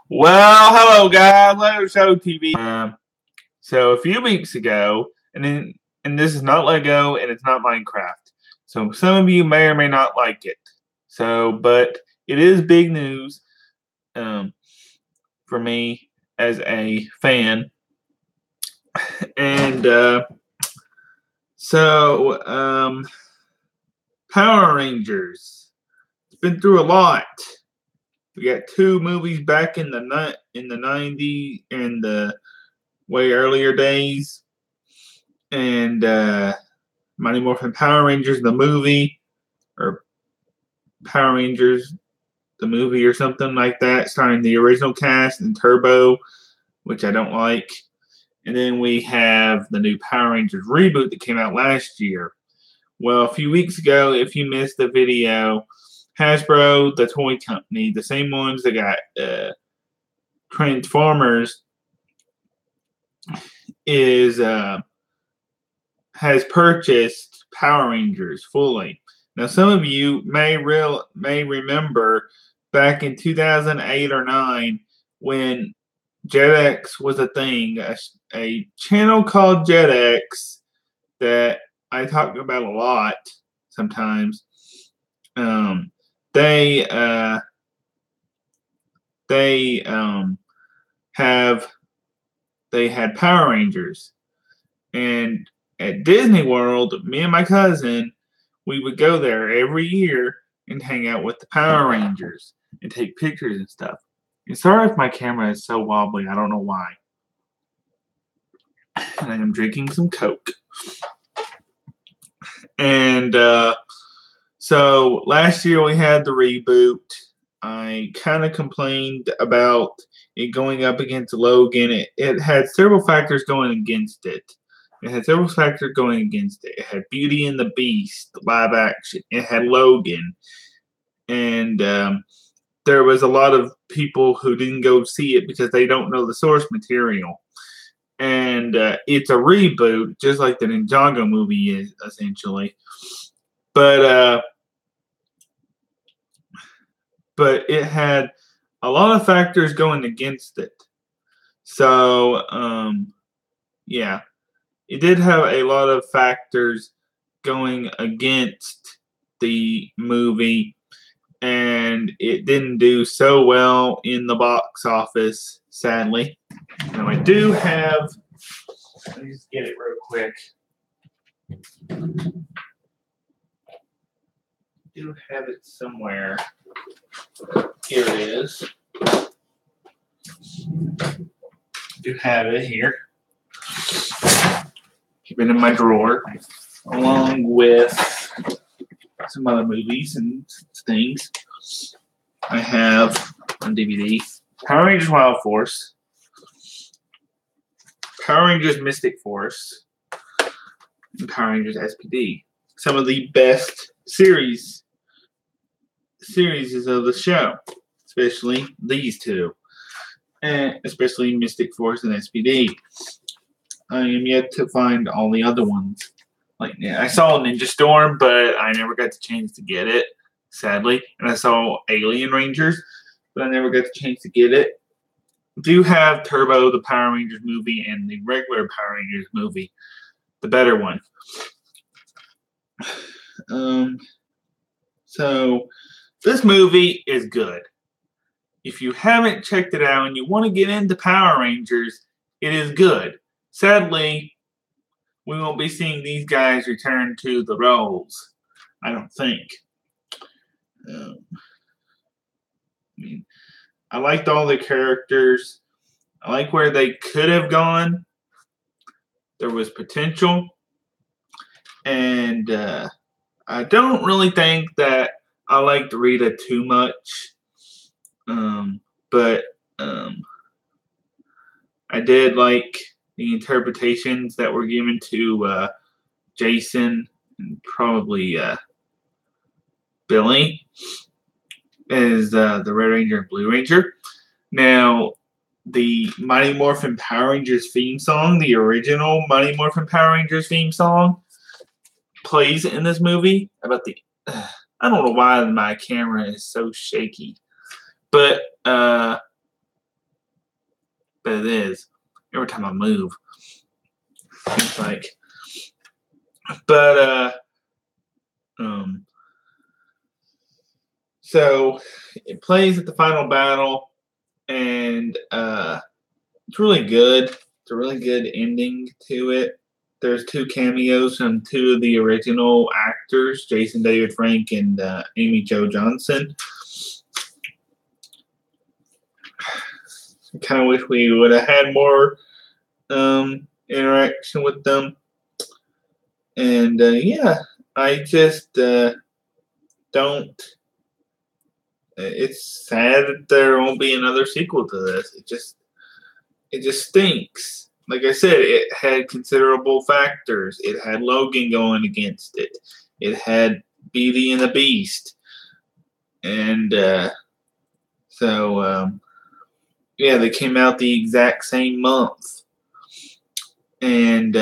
Well, hello guys, Lego Show TV. So a few weeks ago, and this is not Lego and it's not Minecraft. So some of you may or may not like it. But it is big news for me as a fan. And Power Rangers. It's been through a lot. We got two movies back in the 90s and the way earlier days, and Mighty Morphin Power Rangers the movie, or Power Rangers the movie, or something like that, starring the original cast and Turbo, which I don't like. And then we have the new Power Rangers reboot that came out last year. Well, a few weeks ago, if you missed the video, hasbro, the toy company, the same ones that got Transformers, has purchased Power Rangers fully. Now, some of you may remember back in 2008 or 9 when Jetix was a thing, a channel called Jetix that I talk about a lot sometimes. They had Power Rangers, and at Disney World, me and my cousin, we would go there every year and hang out with the Power Rangers and take pictures and stuff. And sorry if my camera is so wobbly, I don't know why. And I am drinking some Coke. And so last year we had the reboot. I kind of complained about it going up against Logan. It had several factors going against it. It had Beauty and the Beast, live action. It had Logan. And there was a lot of people who didn't go see it because they don't know the source material. And it's a reboot, just like the Ninjago movie is, essentially. But it had a lot of factors going against it. So, yeah. It did have a lot of factors going against the movie, and it didn't do so well in the box office, sadly. Now, I do have, let me just get it real quick. I do have it somewhere. Here it is. I do have it here. Keep it in my drawer, along with some other movies and things. I have on DVD Power Rangers Wild Force, Power Rangers Mystic Force, and Power Rangers SPD. Some of the best series of the show, especially these two, and especially Mystic Force and SPD. I am yet to find all the other ones. I saw Ninja Storm, but I never got the chance to get it, sadly. And I saw Alien Rangers, but I never got the chance to get it. I do have Turbo, the Power Rangers movie, and the regular Power Rangers movie, the better one. So this movie is good. If you haven't checked it out and you want to get into Power Rangers, it is good. Sadly, we won't be seeing these guys return to the roles, I don't think. I liked all the characters. I like where they could have gone. There was potential. And I don't really think that I liked Rita too much. But I did like the interpretations that were given to Jason and probably Billy as the Red Ranger and Blue Ranger. Now, the Mighty Morphin Power Rangers theme song, the original Mighty Morphin Power Rangers theme song, plays in this movie. I don't know why my camera is so shaky, but but it is. Every time I move, it's like. But so it plays at the final battle, and it's really good. It's a really good ending to it. There's 2 cameos from 2 of the original actors, Jason David Frank and Amy Jo Johnson. I kind of wish we would have had more interaction with them. And yeah, I just don't. It's sad that there won't be another sequel to this. It just stinks. Like I said, it had considerable factors. It had Logan going against it. It had Beauty and the Beast. And so, yeah, they came out the exact same month. And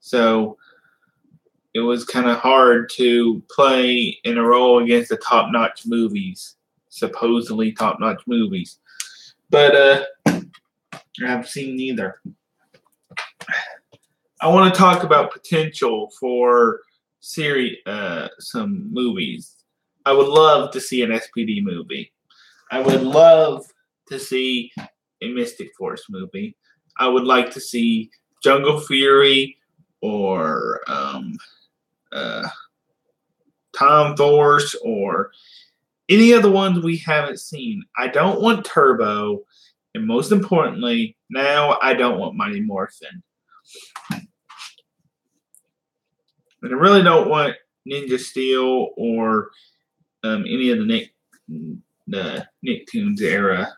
so it was kind of hard to play in a role against the top-notch movies, supposedly top-notch movies. But I've seen neither. I want to talk about potential for some movies. I would love to see an SPD movie. I would love to see a Mystic Force movie. I would like to see Jungle Fury or Tom Force or any of the ones we haven't seen. I don't want Turbo. And most importantly, now I don't want Mighty Morphin. And I really don't want Ninja Steel or any of the Nicktoons era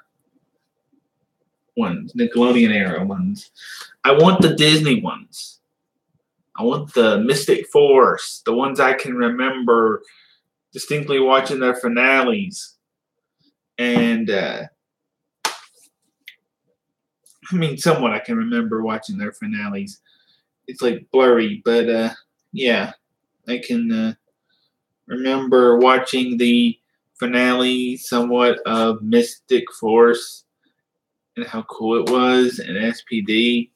ones, Nickelodeon era ones. I want the Disney ones. I want the Mystic Force, the ones I can remember distinctly watching their finales. And I mean, somewhat I can remember watching their finales. It's like blurry, but yeah, I can remember watching the finale somewhat of Mystic Force and how cool it was, and SPD,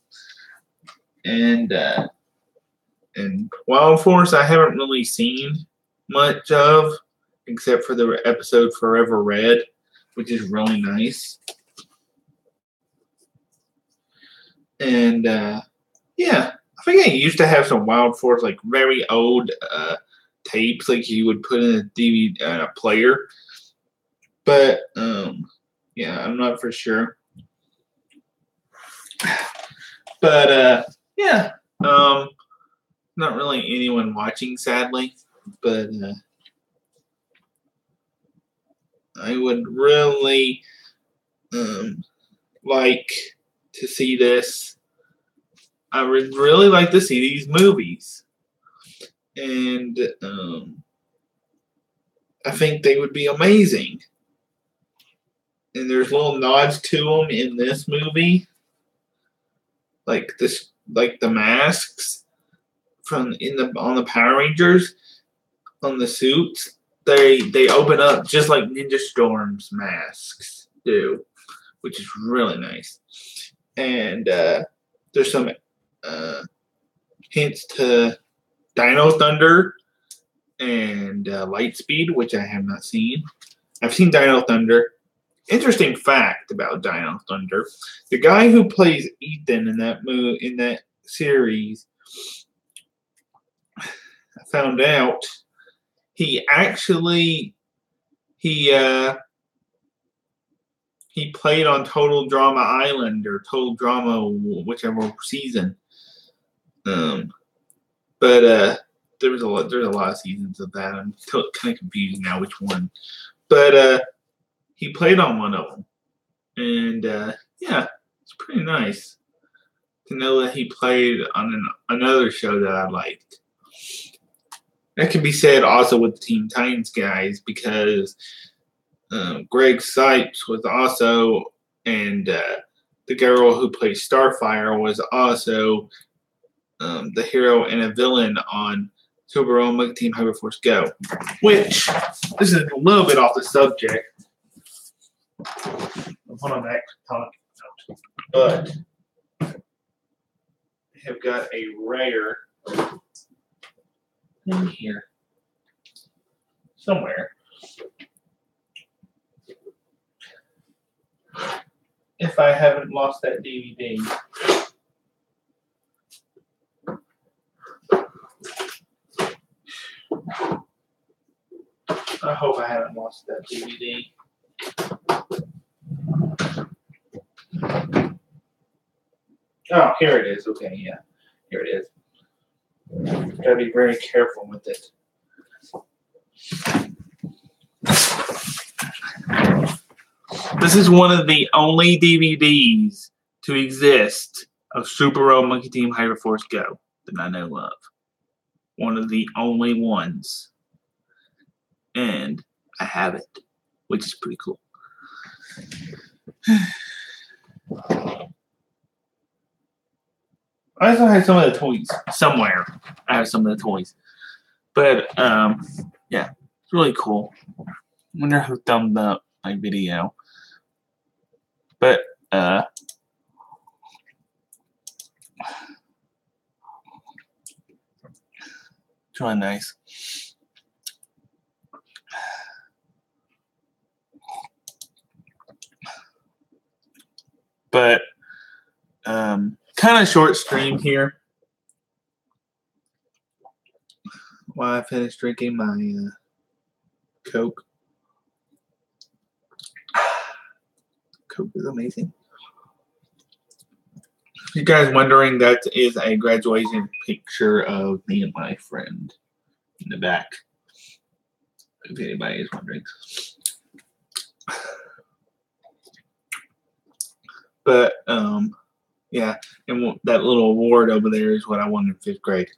and Wild Force I haven't really seen much of, except for the episode Forever Red, which is really nice. And yeah, I think I used to have some Wild Force, like very old tapes, like you would put in a DVD player. But yeah, I'm not for sure. But yeah, not really anyone watching, sadly. But I would really like to see this. I would really like to see these movies. And I think they would be amazing. And there's little nods to them in this movie. Like this, like the masks on the Power Rangers, on the suits. They open up just like Ninja Storm's masks do, which is really nice. And there's some hints to Dino Thunder and Lightspeed, which I have not seen. I've seen Dino Thunder. Interesting fact about Dino Thunder: the guy who plays Ethan in that series, I found out he played on Total Drama Island or Total Drama, whichever season. But there's a lot of seasons of that. I'm kind of confused now which one. But he played on one of them, and yeah, it's pretty nice to know that he played on another show that I liked. That can be said also with the Teen Titans guys, because Greg Sipes was also, and the girl who plays Starfire was also the hero and a villain on Super Omega Team Hyperforce Go. Which, this is a little bit off the subject of what I'm actually talking about. But I have got a rare in here somewhere. If I haven't lost that DVD. I hope I haven't lost that DVD. Oh, here it is. Okay, yeah. Here it is. Gotta be very careful with it. This is one of the only DVDs to exist of Super Road Monkey Team Hyperforce Go that I know of. One of the only ones. And I have it, which is pretty cool. I also have some of the toys somewhere. I have some of the toys. But, yeah, it's really cool. I wonder who thumbed up my video. But, it's really nice. But, kind of short stream here. While I finish drinking my Coke. Coke is amazing. If you guys wondering, that is a graduation picture of me and my friend in the back. If anybody is wondering. But, yeah, and that little award over there is what I won in 5th grade.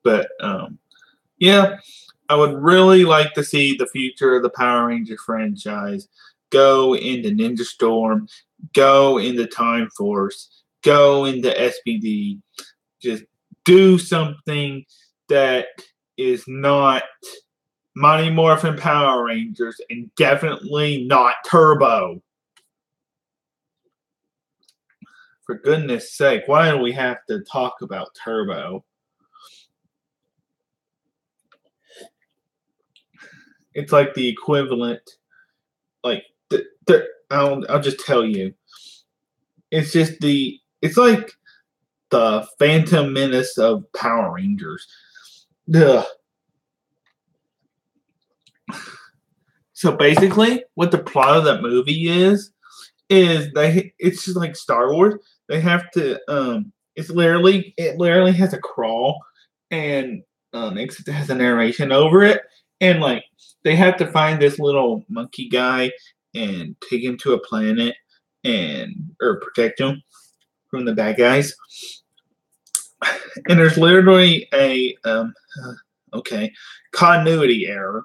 But, yeah, I would really like to see the future of the Power Rangers franchise go into Ninja Storm, go into Time Force, go into SPD. Just do something that is not Mighty Morphin Power Rangers and definitely not Turbo. For goodness sake, why do we have to talk about Turbo? It's like the equivalent, like, I'll just tell you. It's like the Phantom Menace of Power Rangers. Ugh. So basically, what the plot of that movie is it's just like Star Wars. They have to it literally has a crawl, and it has a narration over it, and like they have to find this little monkey guy and take him to a planet or protect him from the bad guys. And there's literally a continuity error.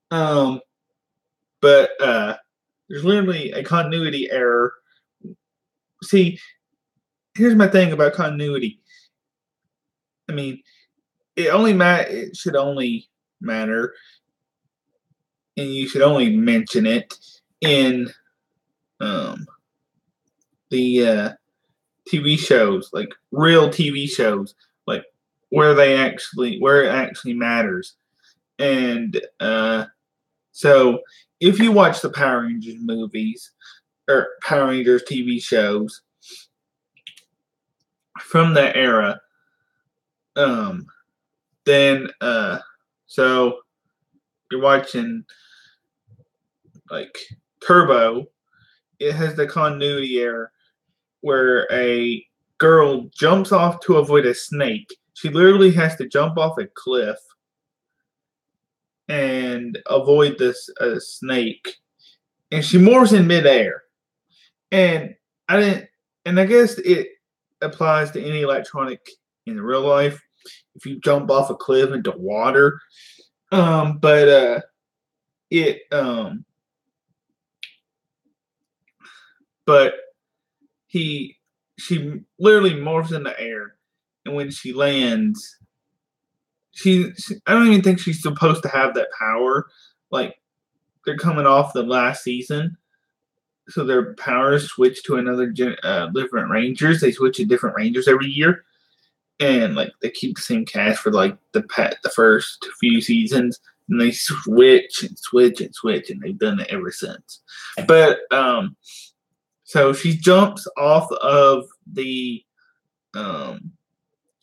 But there's literally a continuity error. See, here's my thing about continuity. I mean, it should only matter, and you should only mention it in the TV shows, like real TV shows, like where it actually matters. And so if you watch the Power Rangers movies or Power Rangers TV shows from that era, then so you're watching like Turbo, it has the continuity error where a girl jumps off to avoid a snake. She literally has to jump off a cliff and avoid this snake, and she morphs in midair. And I guess it applies to any electronic in real life. If you jump off a cliff into water, but she literally morphs in the air, and when she lands, I don't even think she's supposed to have that power. Like, they're coming off the last season, so their powers switch to another different Rangers. They switch to different Rangers every year, and like they keep the same cast for like the first few seasons, and they switch and switch and switch, and they've done it ever since. But so she jumps off of the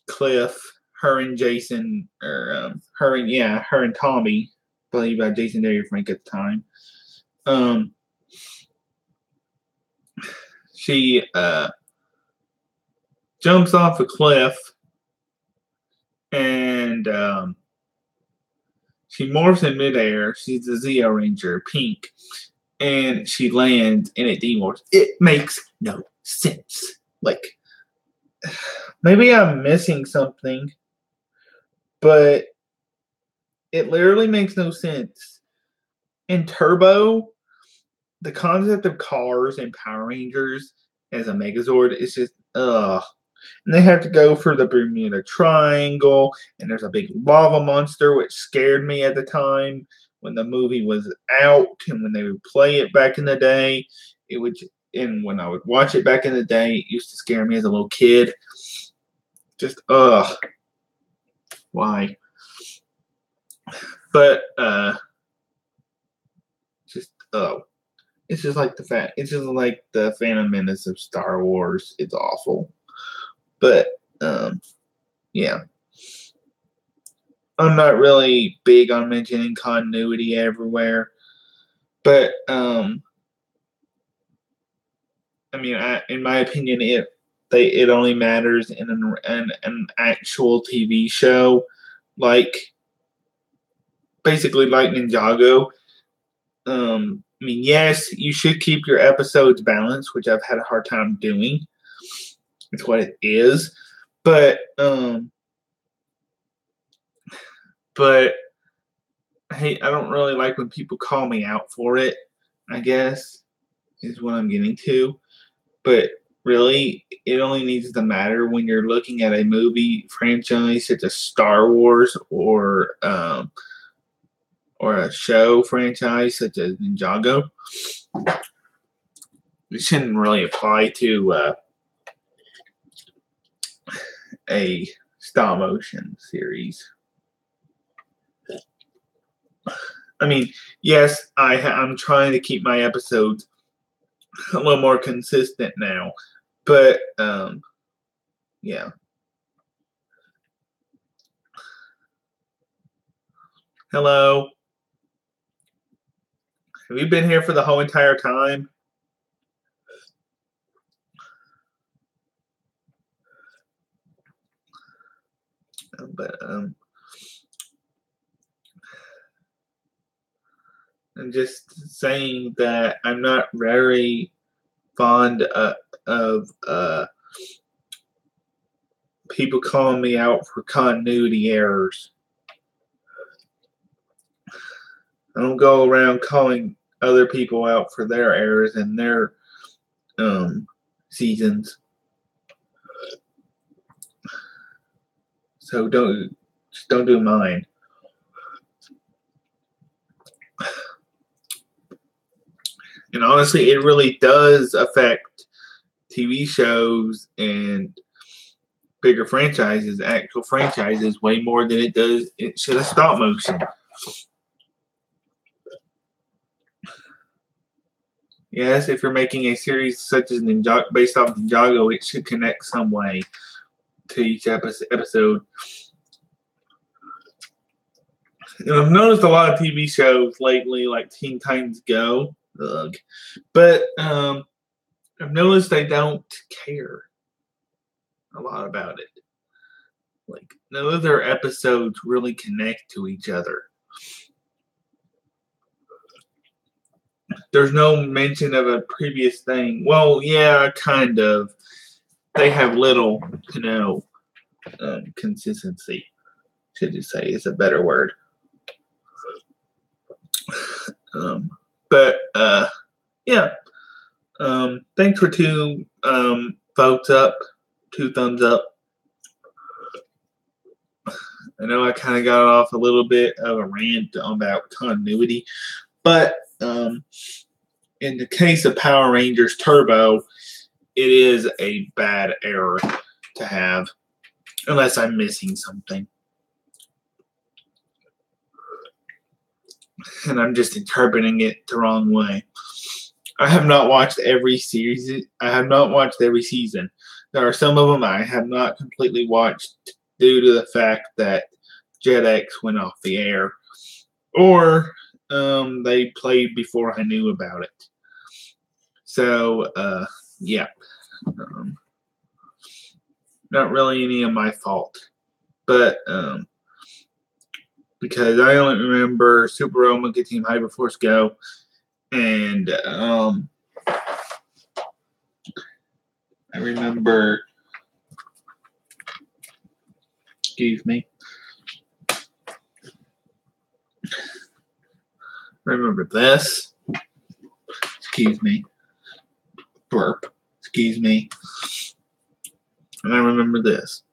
cliff. Her and Jason, or her and Tommy, played by Jason David Frank at the time. She jumps off a cliff, and she morphs in midair. She's a Zeo Ranger, pink, and she lands, and it demorphs. It makes no sense. Like, maybe I'm missing something, but it literally makes no sense. In Turbo, the concept of cars and Power Rangers as a Megazord is just, ugh. And they have to go for the Bermuda Triangle, and there's a big lava monster, which scared me at the time when the movie was out, and when they would play it back in the day, and when I would watch it back in the day, it used to scare me as a little kid. Just, ugh. Why? But, just, oh. It's just like the Phantom Menace of Star Wars. It's awful. But, yeah. I'm not really big on mentioning continuity everywhere. But, I mean, in my opinion, it only matters in an actual TV show, basically like Ninjago. I mean, yes, you should keep your episodes balanced, which I've had a hard time doing. It's what it is, but hey, I don't really like when people call me out for it, I guess, is what I'm getting to. But really, it only needs to matter when you're looking at a movie franchise such as Star Wars or a show franchise such as Ninjago. It shouldn't really apply to a stop motion series. I mean, yes, I'm trying to keep my episodes a little more consistent now, but yeah. Hello. Have you been here for the whole entire time? But I'm just saying that I'm not very fond of people calling me out for continuity errors. I don't go around calling other people out for their errors in their seasons. So don't do mine. And honestly, it really does affect TV shows and bigger franchises, actual franchises, way more than it should have stop motion. Yes, if you're making a series such as based off Ninjago, it should connect some way to each episode. And I've noticed a lot of TV shows lately, like Teen Titans Go, but I've noticed they don't care a lot about it. Like, none of their episodes really connect to each other. There's no mention of a previous thing. Well, yeah, kind of. They have little to no consistency. Should you say is a better word. But yeah. Thanks for two thumbs up. I know I kind of got off a little bit of a rant about continuity, But in the case of Power Rangers Turbo, it is a bad error to have, unless I'm missing something. And I'm just interpreting it the wrong way. I have not watched every series. I have not watched every season. There are some of them I have not completely watched due to the fact that JetX went off the air, or they played before I knew about it. So, yeah. Not really any of my fault. But, because I only remember Super Omega Team Hyperforce Go, and I remember, excuse me, remember this, excuse me, burp, excuse me, and I remember this,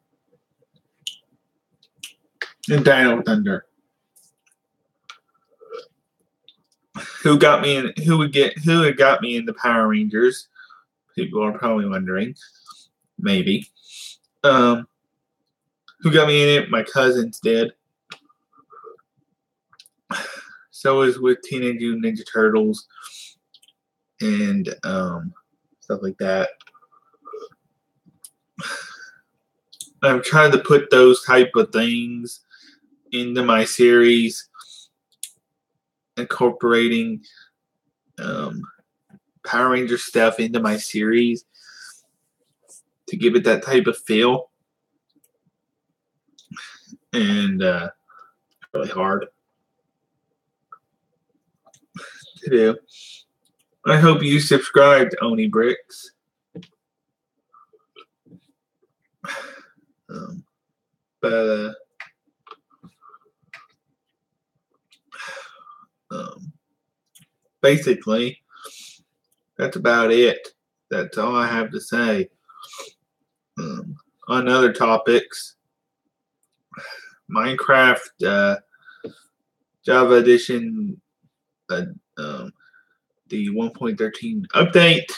and Dino Thunder. Who got me in? Who had got me into Power Rangers? People are probably wondering. Maybe. Who got me in it? My cousins did. So was with Teenage Mutant Ninja Turtles and stuff like that. I've tried to put those type of things into my series, incorporating Power Ranger stuff into my series to give it that type of feel. And really hard to do. I hope you subscribed, Oni Bricks. But basically, that's about it. That's all I have to say. On other topics, Minecraft Java Edition, the 1.13 update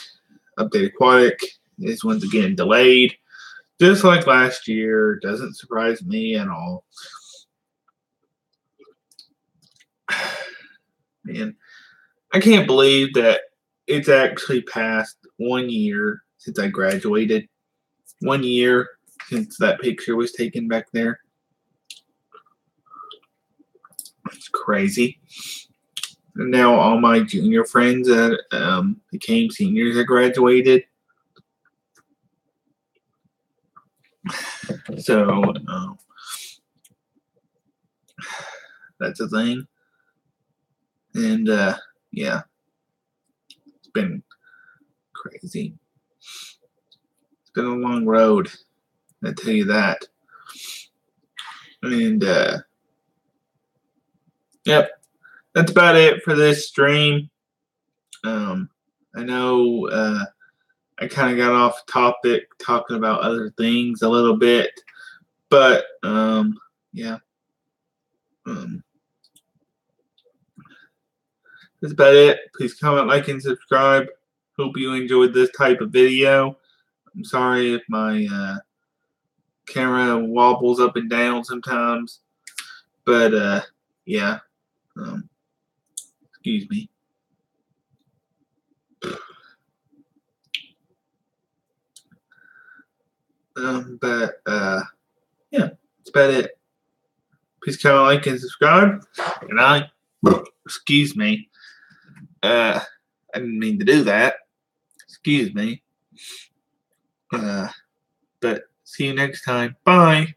aquatic is once again delayed. Just like last year, doesn't surprise me at all. Man, I can't believe that it's actually past 1 year since I graduated. 1 year since that picture was taken back there. It's crazy. And now all my junior friends that became seniors have graduated. So, that's a thing. And, yeah. It's been crazy. It's been a long road. I tell you that. And, yep. That's about it for this stream. I know, I kind of got off topic talking about other things a little bit, but yeah, that's about it. Please comment, like, and subscribe. Hope you enjoyed this type of video. I'm sorry if my camera wobbles up and down sometimes, but yeah, excuse me. But yeah, that's about it. Please comment, like, and subscribe. And excuse me. I didn't mean to do that. Excuse me. But see you next time. Bye.